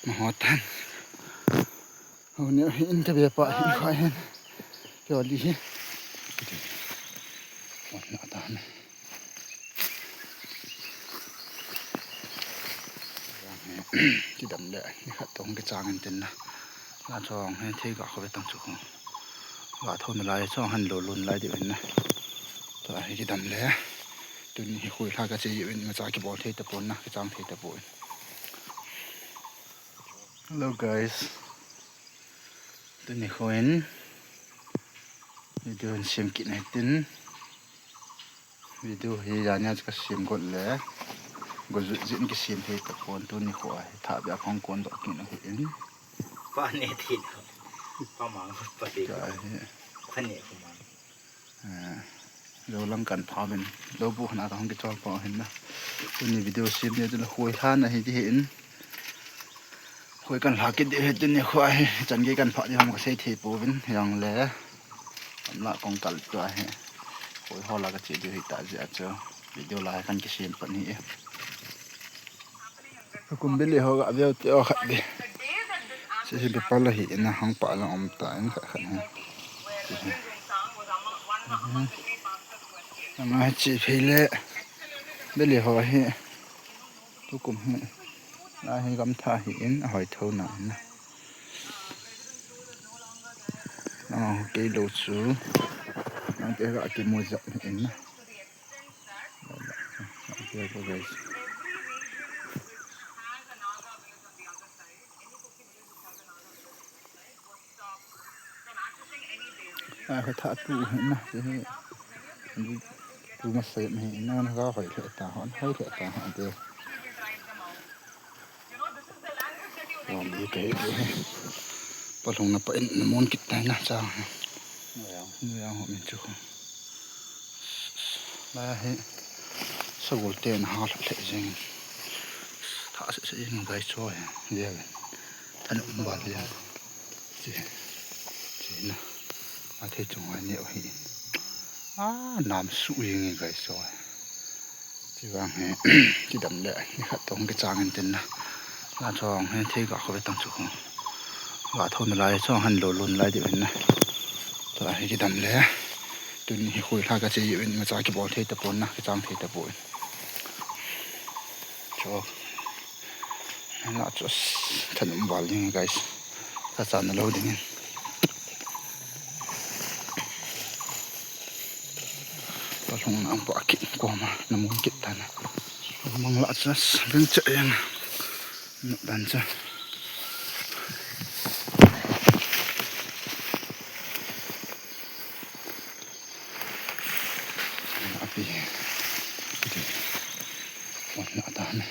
มาหอตันเอาเนี่ยอินจะเบียปะอินคอยเห็นเกี่ยวดีวันหน้าตาเนี่ยที่ดำแดงนี่ครับตรงกระจางเงินเต็นนะลาช่องให้ที่ก็เข้าไปตั้งชุกลาทนลายช่องหันโลลุนลายเดียวนะตัวให้ที่ดำแดงตัวนี้คุยลากระเจี๊ยบมาจากกี่บอลเทตะปนนะกระจางเทตะปน Hello guys ตัวนี้เขาเห็นวิดีโอเสียงกินให้ตินวิดีโอที่ยาเนี่ยจะเสียงกดเลยกดจิ้นก็เสียงเทตะปนตัวนี้เขาถ้าแบบของคนตัวกินเอาเห็นป้าเนตินป้าหมังปฏิบัติพันเนตของมันเราลังกันพาเป็นเราบุกหน้าของกิจวัตรพอเห็นนะตัวนี้วิดีโอเสียงเนี่ยจะคุยท่านนะเห็นที่เห็นคุยกันหากินเดือดตัวนี้คุยจันกี่กันพอที่ทำก็ใช้เทปูเป็นอย่างเละสำหรับกองตัดตัวให้คุยห่อละก็เจดีย์ตาเจ้าเจ้าวิดีโอไลฟ์กันก็เสียงปนนี้กุมบิลลี่เขาก็เดี๋ยวเจ้าขัดดิใช่ไปปลาหินนะห้องปลาเราอมตายนะขัดนะมาจีเพลบิลลี่เขาให้ทุกกลุ่มให้ลายให้กำท่าหินหอยเท่านั้นนะน้องเกลือสูน้องเกลือกินมือจับหินนะโอเคก็ได้เขาท่าตู้เห็นนะจะให้ตู้มาเสพเห็นนั่นก็หอยเถอะตาหอนหอยเถอะตาหอนเดียววันนี้เก๋ปลงนับเป็นมนกิดได้นะจ้าเนี่ยหัวมันจุกแล้วให้สกุลเตียนหาเลยจริงถ้าเสียงไปช่วยเดี๋ยวท่านอุ้มบาดเจ็บจีนะอาทิตย์จงวันนี้เห็นน้ำสุยยังไงก็ช่วยที่วางให้ที่ดำแดงนี่ครับตรงกระจางเงินเต็นนะลาช่องให้ที่ก็เข้าไปตั้งชุกว่าทนลายช่องหันโลลุนลายเดียวนะตัวให้ที่ดำแดงตัวนี้คุยลากระเจี๊ยบมาจากกี่บอลเทตะปนนะกระจางเทตะปนชอบน่าจะถนนบอลยังไงก็ถ้าจานเราดิ้งก็ลงน้ำปากกินกว่ามาน้ำมันกินทันนะมังละจะเรื่องเจียงนับดันจ้ะอาปีดีวันหน้าตาเนี่ย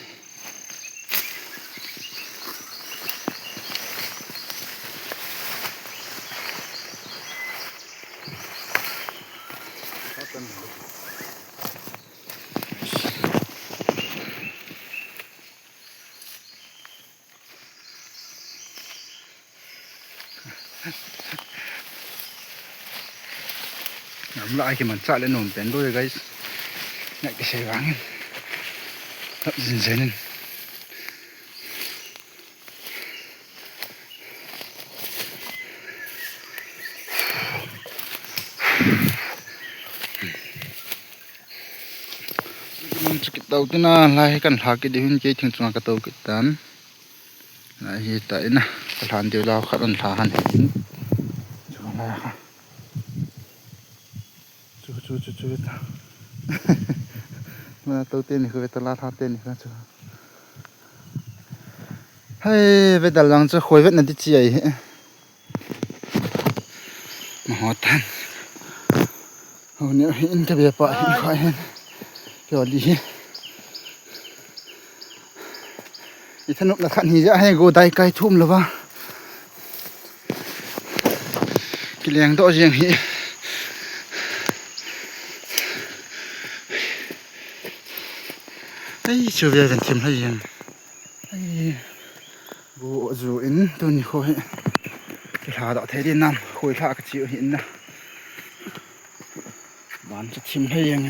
น้ำลายที่มันจ่าเล่นนมเป็นด้วยไงนี่ก็ใช้วางรับสินเซนมันสกิดเต่าที่น่าลายกันหากิดหินเกี่ยถึงจังกระเต่ากิดตันลายที่แต่นะกระถางเดียวเราขัดอันทานหินช่วงแรกจุดมาตัวเต้นคือตลาดท่าเต้นครับจ้ะให้ไปตลาดจะคุยเวทนั่นที่เจี๋ยมาหอตันเอาเนี่ยอินจะเบียปะอินคอยเห็นเกี่ยวดีอีถนนละคันนี้จะให้กูได้ไกลทุ่มหรือวะกิเลงโตเจียงฮีชื่อเวียนทีมให้ยังกูจูอินตัวนี้คุยที่หาดอกเทดินน้ำคุยท่ากระจิ๋วหินนะบ้านจะทีมให้ยัง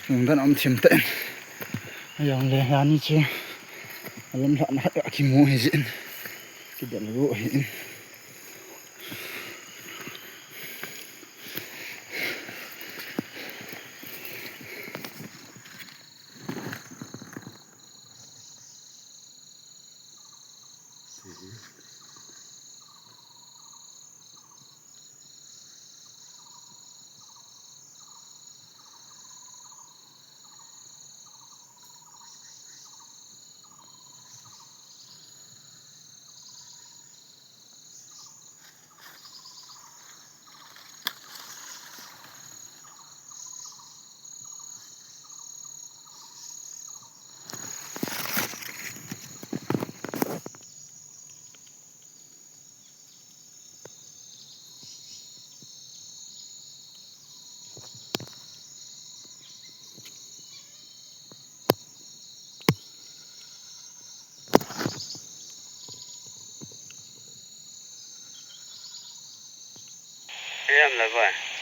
มึงกันอมทีมเต้นยังเลยฮานี่เชื่อ alam sa na akimu hizin tidak lalu hin Em là vậy.